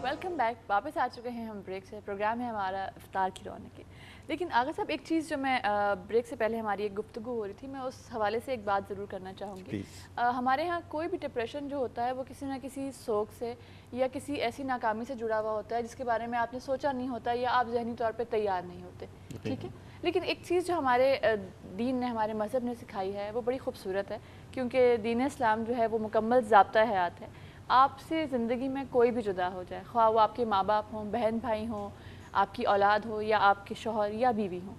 Welcome back. واپس آ چکے ہیں ہم بریک سے. پروگرام ہے ہمارا افطار کی رونقیں. لیکن آغا صاحب، ایک چیز جو میں بریک سے پہلے ہماری ایک گفتگو ہو رہی تھی، میں اس حوالے سے ایک بات ضرور کرنا چاہوں گی. ہمارے ہاں کوئی بھی ڈپریشن جو ہوتا ہے وہ کسی نہ کسی سوگ سے یا کسی ایسی ناکامی سے جڑا ہوا ہوتا ہے جس کے بارے میں آپ نے سوچا نہیں ہوتا یا آپ ذہنی طور پہ تیار نہیں ہوتے. ٹھیک ہے. لیکن ایک چیز جو ہمارے دین نے، ہمارے مذہب نے سکھائی ہے، وہ بڑی خوبصورت ہے، کیونکہ دین اسلام جو ہے وہ مکمل ضابطہ حیات ہے. آپ سے زندگی میں کوئی بھی جدا ہو جائے، خواہ وہ آپ کے ماں باپ ہوں، بہن بھائی ہوں، آپ کی اولاد ہو یا آپ کے شوہر یا بیوی ہوں،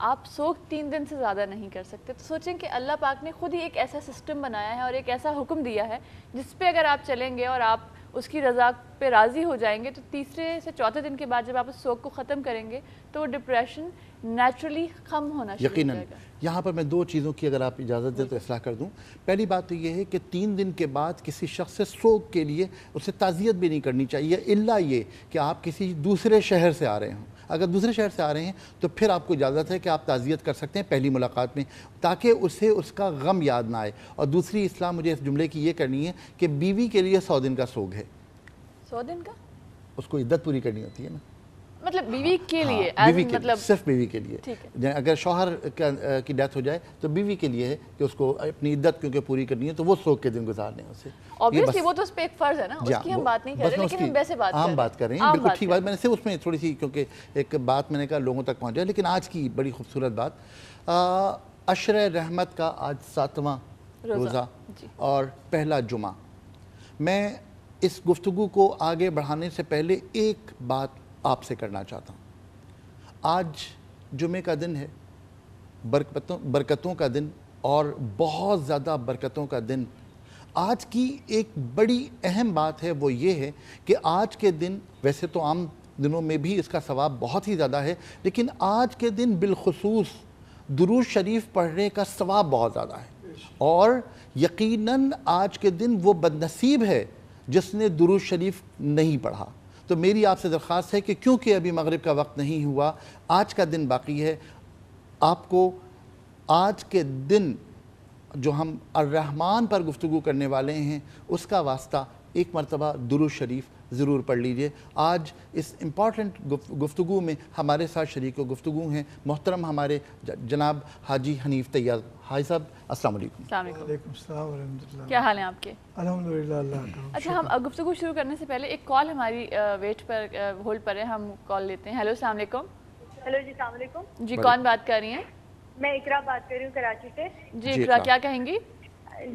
آپ سوگ 3 دن سے زیادہ نہیں کر سکتے. تو سوچیں کہ اللہ پاک نے خود ہی ایک ایسا سسٹم بنایا ہے اور ایک ایسا حکم دیا ہے جس پہ اگر آپ چلیں گے اور آپ اس کی رضا پہ راضی ہو جائیں گے تو تیسرے سے چوتھے دن کے بعد جب آپ اس سوگ کو ختم کریں گے تو وہ ڈپریشن نیچرلی کم ہونا شروع ہو جائے گا. یہاں پر میں 2 چیزوں کی اگر آپ اجازت دیں تو اصلاح کر دوں. پہلی بات تو یہ ہے کہ 3 دن کے بعد کسی شخص سے سوگ کے لیے اسے تعزیت بھی نہیں کرنی چاہیے، الا یہ کہ آپ کسی دوسرے شہر سے آ رہے ہوں. اگر دوسرے شہر سے آ رہے ہیں تو پھر آپ کو اجازت ہے کہ آپ تعزیت کر سکتے ہیں پہلی ملاقات میں، تاکہ اسے اس کا غم یاد نہ آئے. اور دوسری اصلاح مجھے اس جملے کی یہ کرنی ہے کہ بیوی کے لیے 100 دن کا سوگ ہے. 100 دن کا؟ اس کو عدت پوری کرنی ہوتی ہے نا. مطلب بیوی کے لیے؟ بیوی کے لیے، صرف بیوی کے لیے. اگر شوہر کی ڈیتھ ہو جائے تو بیوی کے لیے ہے کہ اس کو اپنی عدت کیونکہ پوری کرنی ہے تو وہ سوگ کے دن گزارنے ہیں اسے. اوبویسلی وہ تو اس پہ ایک فرض ہے نا، اس کی ہم بات نہیں کر رہے، لیکن ہم ویسے بات کر رہے ہیں. بالکل ٹھیک بات. میں نے صرف اس میں تھوڑی سی کیونکہ ایک بات میں نے کہا لوگوں تک پہنچ جائے. لیکن آج کی بڑی خوبصورت بات، عشر رحمت کا آج 7واں روزہ اور پہلا جمعہ. میں اس گفتگو کو آگے بڑھانے سے پہلے ایک بات آپ سے کرنا چاہتا ہوں. آج جمعے کا دن ہے، برکتوں کا دن اور بہت زیادہ برکتوں کا دن. آج کی ایک بڑی اہم بات ہے، وہ یہ ہے کہ آج کے دن، ویسے تو عام دنوں میں بھی اس کا ثواب بہت ہی زیادہ ہے، لیکن آج کے دن بالخصوص درود شریف پڑھنے کا ثواب بہت زیادہ ہے. اور یقیناً آج کے دن وہ بدنصیب ہے جس نے درود شریف نہیں پڑھا. تو میری آپ سے درخواست ہے کہ کیونکہ ابھی مغرب کا وقت نہیں ہوا، آج کا دن باقی ہے، آپ کو آج کے دن جو ہم الرحمن پر گفتگو کرنے والے ہیں اس کا واسطہ ایک مرتبہ درود شریف ضرور پڑھ لیجئے. آج اس امپورٹنٹ گفتگو میں ہمارے ساتھ شریک گفتگو ہیں محترم ہمارے جناب حاجی حنیف طیار. حاجی صاحب السلام علیکم. السلام علیکم. وعلیکم السلام ورحمۃ اللہ. کیا حال ہیں آپ کے؟ الحمدللہ اللہ کا. اچھا، ہم گفتگو شروع کرنے سے پہلے ایک کال ہماری ویٹ پر ہولڈ پر ہے، ہم کال لیتے ہیں. ہیلو السلام علیکم. ہیلو جی السلام علیکم. جی کون بات کر رہی ہیں؟ میں اقرا بات کر رہی ہوں کراچی سے. جی اقرا کیا کہیں گی؟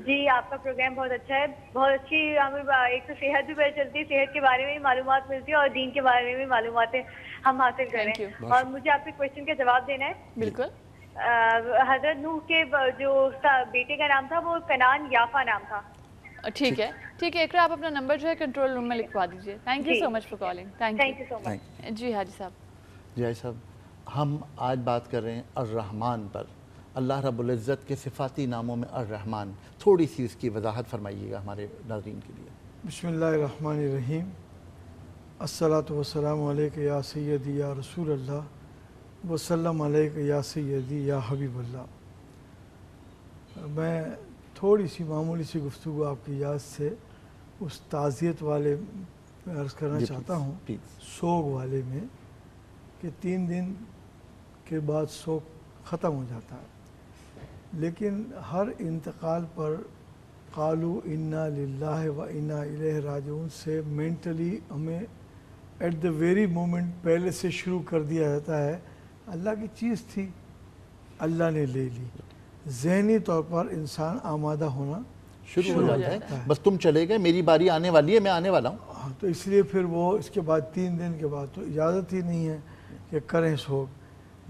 جی آپ کا پروگرام بہت اچھا ہے، بہت اچھی ہمیں ایک تو صحت بھی پتہ چلتی ہے، صحت کے بارے میں بھی معلومات ملتی ہے اور دین کے بارے میں بھی معلوماتیں ہم حاصل کر رہے ہیں. اور مجھے آپ کے کوشچن کا جواب دینا ہے. بالکل. حضرت نوح کے جو بیٹے کا نام تھا وہ کنان یافا نام تھا. ٹھیک ہے ٹھیک ہے اقرا، آپ اپنا نمبر جو ہے کنٹرول روم میں لکھوا دیجیے. Thank you so much for calling. Thank you so much. جی حاجی صاحب. جی حاجی صاحب، ہم آج بات کر رہے ہیں الرحمن پر. اللہ رب العزت کے صفاتی ناموں میں الرحمن، تھوڑی سی اس کی وضاحت فرمائیے گا ہمارے ناظرین کے لیے. بسم اللہ الرحمن الرحیم. الصلاۃ والسلام علیک یا سیدی یا رسول اللہ وسلم علیک یا سیدی یا حبیب اللہ. میں تھوڑی سی معمولی سی گفتگو آپ کی اجازت سے اس تعزیت والے عرض کرنا چاہتا ہوں، سوگ والے میں، کہ 3 دن کے بعد سوگ ختم ہو جاتا ہے. لیکن ہر انتقال پر قالوا انا للہ و انا الیہ راجعون سے مینٹلی ہمیں ایٹ دا ویری مومنٹ پہلے سے شروع کر دیا جاتا ہے. اللہ کی چیز تھی، اللہ نے لے لی. ذہنی طور پر انسان آمادہ ہونا شروع ہو جاتا ہے، بس تم چلے گئے، میری باری آنے والی ہے، میں آنے والا ہوں. ہاں، تو اس لیے پھر وہ اس کے بعد 3 دن کے بعد تو اجازت ہی نہیں ہے کہ کریں سوگ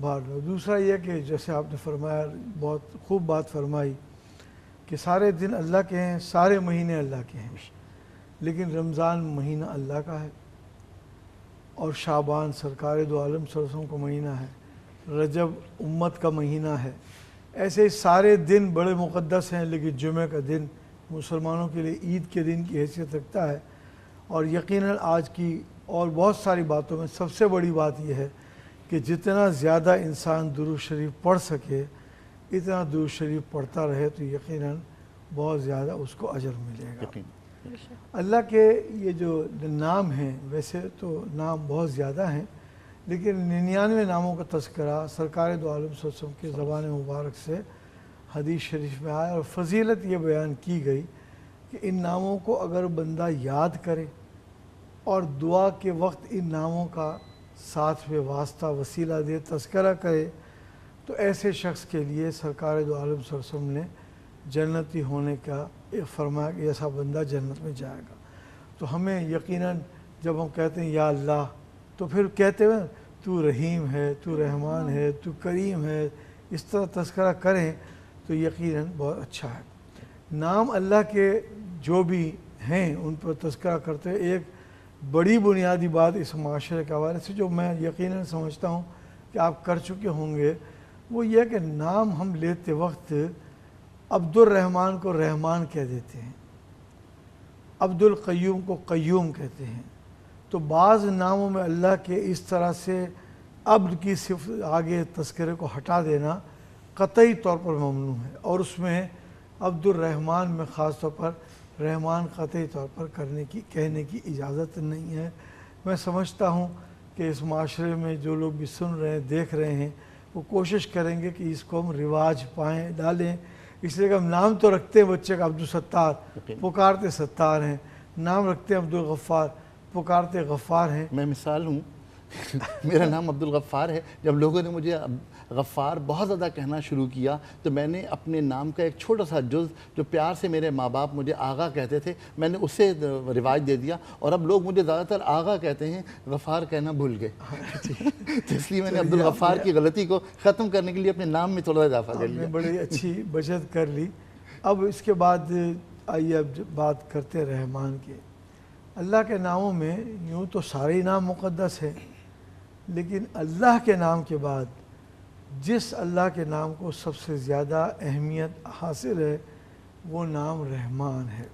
باہر لو. دوسرا یہ کہ جیسے آپ نے فرمایا، بہت خوب بات فرمائی کہ سارے دن اللہ کے ہیں، سارے مہینے اللہ کے ہیں، لیکن رمضان مہینہ اللہ کا ہے اور شعبان سرکار دو عالم صلی اللہ علیہ وسلم کا مہینہ ہے، رجب امت کا مہینہ ہے. ایسے سارے دن بڑے مقدس ہیں، لیکن جمعہ کا دن مسلمانوں کے لیے عید کے دن کی حیثیت رکھتا ہے. اور یقیناً آج کی اور بہت ساری باتوں میں سب سے بڑی بات یہ ہے کہ جتنا زیادہ انسان درود شریف پڑھ سکے، اتنا درود شریف پڑھتا رہے تو یقیناً بہت زیادہ اس کو اجر ملے گا. اللہ کے یہ جو نام ہیں، ویسے تو نام بہت زیادہ ہیں، لیکن 99 ناموں کا تذکرہ سرکار دو عالم صلی اللہ علیہ وسلم کی زبان مبارک سے حدیث شریف میں آیا، اور فضیلت یہ بیان کی گئی کہ ان ناموں کو اگر بندہ یاد کرے اور دعا کے وقت ان ناموں کا ساتھ میں واسطہ وسیلہ دے، تذکرہ کرے، تو ایسے شخص کے لیے سرکار دو عالم صلی اللہ علیہ وسلم نے جنتی ہونے کا فرمایا کہ ایسا بندہ جنت میں جائے گا۔ تو ہمیں یقیناً جب ہم کہتے ہیں یا اللہ، تو پھر کہتے ہیں تو رحیم ہے، تو رحمان ہے، تو کریم ہے، اس طرح تذکرہ کریں تو یقیناً بہت اچھا ہے۔ نام اللہ کے جو بھی ہیں ان پر تذکرہ کرتے ہیں۔ ایک بڑی بنیادی بات اس معاشرے کے حوالے سے جو میں یقیناً سمجھتا ہوں کہ آپ کر چکے ہوں گے، وہ یہ کہ نام ہم لیتے وقت عبد الرحمن کو رحمان کہہ دیتے ہیں، عبد القیوم کو قیوم کہتے ہیں۔ تو بعض ناموں میں اللہ کے اس طرح سے عبد کی صفت آگے تذکرے کو ہٹا دینا قطعی طور پر ممنوع ہے، اور اس میں عبد الرحمن میں خاص طور پر رحمان قطعی طور پر کہنے کی اجازت نہیں ہے۔ میں سمجھتا ہوں کہ اس معاشرے میں جو لوگ بھی سن رہے ہیں، دیکھ رہے ہیں، وہ کوشش کریں گے کہ اس کو ہم رواج پائیں، ڈالیں، اس لیے کہ ہم نام تو رکھتے ہیں بچے کا عبد الستار، پکارتے ستار ہیں، نام رکھتے ہیں عبد الغفار، پکارتے غفار ہیں۔ میں مثال ہوں، میرا نام عبد الغفار ہے۔ جب لوگوں نے مجھے غفار بہت زیادہ کہنا شروع کیا تو میں نے اپنے نام کا ایک چھوٹا سا جز جو پیار سے میرے ماں باپ مجھے آغا کہتے تھے، میں نے اسے رواج دے دیا، اور اب لوگ مجھے زیادہ تر آغا کہتے ہیں، غفار کہنا بھول گئے۔ تو اس لیے میں نے عبد الغفار کی غلطی کو ختم کرنے کے لیے اپنے نام میں تھوڑا اضافہ کر لیا۔ بڑی اچھی بچت کر لی۔ اب اس کے بعد آئیے اب بات کرتے رحمان کی۔ اللہ کے ناموں میں یوں تو سارے نام مقدس ہیں، لیکن اللہ کے نام کے بعد جس اللہ کے نام کو سب سے زیادہ اہمیت حاصل ہے وہ نام رحمان ہے۔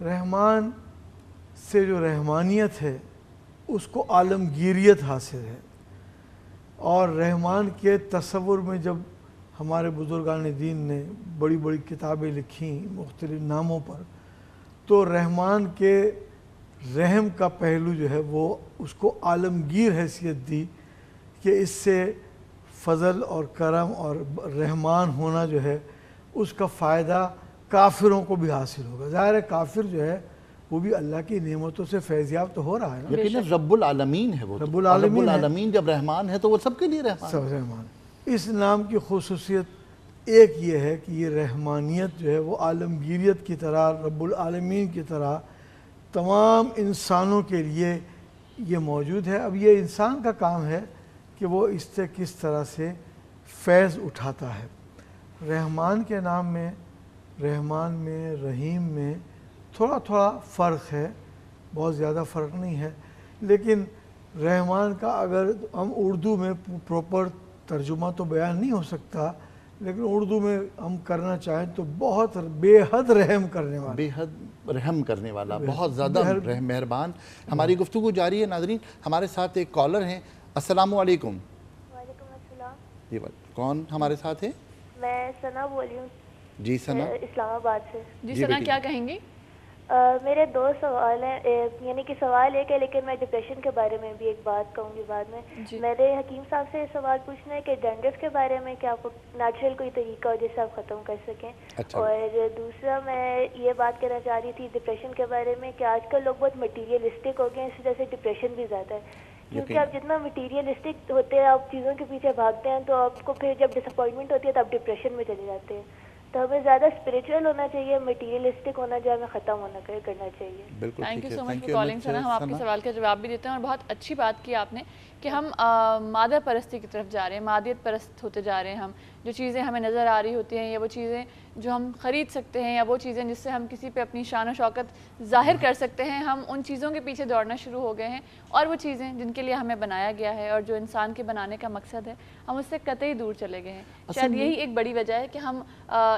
رحمان سے جو رحمانیت ہے اس کو عالمگیریت حاصل ہے، اور رحمان کے تصور میں جب ہمارے بزرگان دین نے بڑی بڑی کتابیں لکھیں مختلف ناموں پر، تو رحمان کے رحم کا پہلو جو ہے وہ اس کو عالمگیر حیثیت دی کہ اس سے فضل اور کرم اور رحمان ہونا جو ہے اس کا فائدہ کافروں کو بھی حاصل ہوگا۔ ظاہر ہے کافر جو ہے وہ بھی اللہ کی نعمتوں سے فیضیاب تو ہو رہا ہے نا، لیکن رب العالمین ہے، وہ رب العالمین جب رحمان ہے تو وہ سب کے لیے رحمان سب رحمان۔ اس نام کی خصوصیت ایک یہ ہے کہ یہ رحمانیت جو ہے وہ عالمگیریت کی طرح، رب العالمین کی طرح تمام انسانوں کے لیے یہ موجود ہے۔ اب یہ انسان کا کام ہے کہ وہ اس سے کس طرح سے فیض اٹھاتا ہے۔ رحمان کے نام میں، رحمان میں، رحیم میں تھوڑا تھوڑا فرق ہے، بہت زیادہ فرق نہیں ہے، لیکن رحمان کا اگر ہم اردو میں پراپر ترجمہ تو بیان نہیں ہو سکتا، لیکن اردو میں ہم کرنا چاہیں تو بہت بے حد رحم کرنے والا، بے حد رحم کرنے والا، بہت زیادہ مہربان۔ ہماری گفتگو جاری ہے ناظرین، ہمارے ساتھ ایک کالر ہیں۔ السلام علیکم۔ وعلیکم السلام۔ جی کون ہمارے ساتھ ہے؟ میں ثنا بول رہی ہوں، جی ثنا، اسلام آباد سے۔ جی ثنا کیا کہیں گی؟ میرے دو سوال ہیں، یعنی کہ سوال ایک ہے لیکن میں ڈپریشن کے بارے میں بھی ایک بات کہوں گی بعد میں۔ میرے حکیم صاحب سے سوال پوچھنا ہے کہ ڈینڈرف کے بارے میں کیا نیچرل کوئی طریقہ ہو جس سے آپ ختم کر سکیں؟ اور دوسرا میں یہ بات کہنا چاہ رہی تھی ڈپریشن کے بارے میں کہ آج کل لوگ بہت مٹیریلسٹک ہو گئے ہیں، اس وجہ سے ڈپریشن بھی زیادہ ہے، کیونکہ آپ جتنا مٹیریلسٹک ہوتے ہیں، آپ چیزوں کے پیچھے بھاگتے ہیں، تو آپ کو پھر جب ڈس اپوائنٹمنٹ ہوتی ہے تو آپ ڈپریشن میں چلے جاتے ہیں۔ تو ہمیں زیادہ اسپریچول ہونا چاہیے، مٹیریلسٹک ہونا جو ہمیں ختم ہونا کرنا چاہیے۔ بالکل thank you so much for calling Sana. ہم آپ کے سوال کا جواب بھی دیتے ہیں، اور بہت اچھی بات کی آپ نے کہ ہم مادہ پرستی کی طرف جا رہے ہیں، مادیت پرست ہوتے جا رہے ہیں۔ ہم جو چیزیں ہمیں نظر آ رہی ہوتی ہیں، یا وہ چیزیں جو ہم خرید سکتے ہیں، یا وہ چیزیں جس سے ہم کسی پہ اپنی شان و شوکت ظاہر کر سکتے ہیں، ہم ان چیزوں کے پیچھے دوڑنا شروع ہو گئے ہیں، اور وہ چیزیں جن کے لیے ہمیں بنایا گیا ہے اور جو انسان کے بنانے کا مقصد ہے، ہم اس سے قطعی دور چلے گئے ہیں۔ شاید یہی ایک بڑی وجہ ہے کہ ہم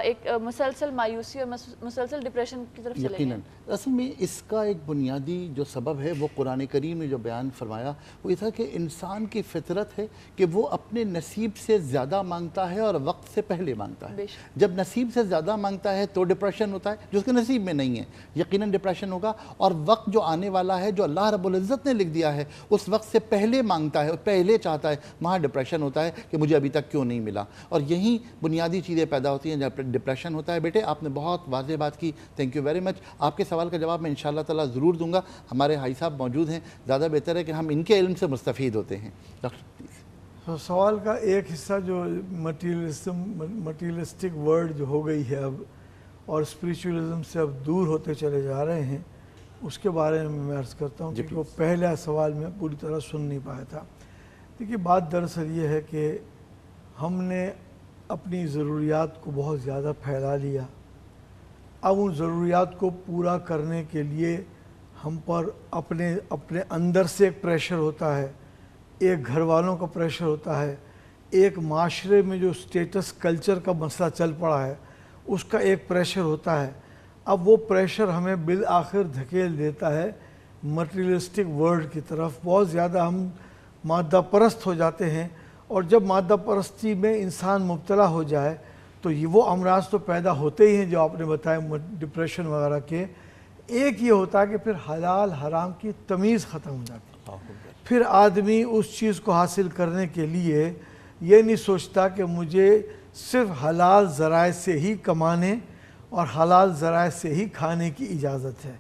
ایک مسلسل مایوسی اور مسلسل ڈپریشن کی طرف چلے گئے ہیں۔ اصل میں اس کا ایک بنیادی جو سبب ہے وہ قرآن کریم نے جو بیان فرمایا وہ یہ تھا کہ انسان کی فطرت ہے کہ وہ اپنے نصیب سے زیادہ مانگتا ہے اور اور وقت سے پہلے مانگتا ہے. جب نصیب سے زیادہ مانگتا ہے تو ڈپریشن ہوتا ہے, جو اس کے نصیب میں نہیں ہے یقیناً ڈپریشن ہوگا. اور وقت جو آنے والا ہے, جو اللہ رب العزت نے لکھ دیا ہے, اس وقت سے پہلے مانگتا ہے, پہلے چاہتا ہے, وہاں ڈپریشن ہوتا ہے کہ مجھے ابھی تک کیوں نہیں ملا. اور یہی بنیادی چیزیں پیدا ہوتی ہیں جب ڈپریشن ہوتا ہے. بیٹے آپ نے بہت واضح بات کی, تھینک یو ویری مچ. آپ کے سوال کا جواب میں انشاءاللہ تعالیٰ ضرور دوں گا. ہمارے حاجی صاحب موجود ہیں, زیادہ بہتر ہے کہ ہم ان کے علم سے مستفید ہوتے ہیں. Doctor please. سوال کا ایک حصہ جو مٹیریلسٹک ورلڈ جو ہو گئی ہے اب, اور اسپریچولزم سے اب دور ہوتے چلے جا رہے ہیں, اس کے بارے میں عرض کرتا ہوں کہ وہ پہلا سوال میں پوری طرح سن نہیں پایا تھا. دیکھیے بات دراصل یہ ہے کہ ہم نے اپنی ضروریات کو بہت زیادہ پھیلا لیا. اب ان ضروریات کو پورا کرنے کے لیے ہم پر اپنے اندر سے ایک پریشر ہوتا ہے, ایک گھر والوں کا پریشر ہوتا ہے, ایک معاشرے میں جو سٹیٹس کلچر کا مسئلہ چل پڑا ہے اس کا ایک پریشر ہوتا ہے. اب وہ پریشر ہمیں بالآخر دھکیل دیتا ہے مٹیریلسٹک ورلڈ کی طرف. بہت زیادہ ہم مادہ پرست ہو جاتے ہیں, اور جب مادہ پرستی میں انسان مبتلا ہو جائے تو یہ وہ امراض تو پیدا ہوتے ہی ہیں جو آپ نے بتایا, ڈپریشن وغیرہ کے. ایک یہ ہوتا ہے کہ پھر حلال حرام کی تمیز ختم ہو جاتی ہے. پھر آدمی اس چیز کو حاصل کرنے کے لیے یہ نہیں سوچتا کہ مجھے صرف حلال ذرائع سے ہی کمانے اور حلال ذرائع سے ہی کھانے کی اجازت ہے.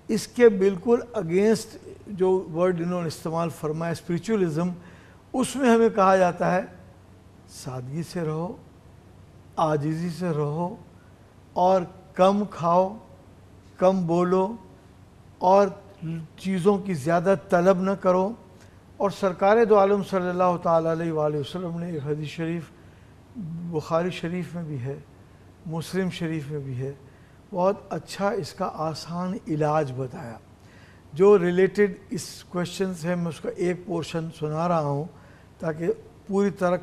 اس کے بالکل اگینسٹ جو ورڈ انہوں نے استعمال فرمایا اسپریچولزم, اس میں ہمیں کہا جاتا ہے سادگی سے رہو, عاجزی سے رہو, اور کم کھاؤ, کم بولو, اور چیزوں کی زیادہ طلب نہ کرو. اور سرکار دو عالم صلی اللہ تعالیٰ علیہ وآلہ وسلم نے ایک حدیث شریف بخاری شریف میں بھی ہے, مسلم شریف میں بھی ہے, بہت اچھا اس کا آسان علاج بتایا. جو ریلیٹڈ اس کویشچن سے میں اس کا ایک پورشن سنا رہا ہوں تاکہ پوری طرح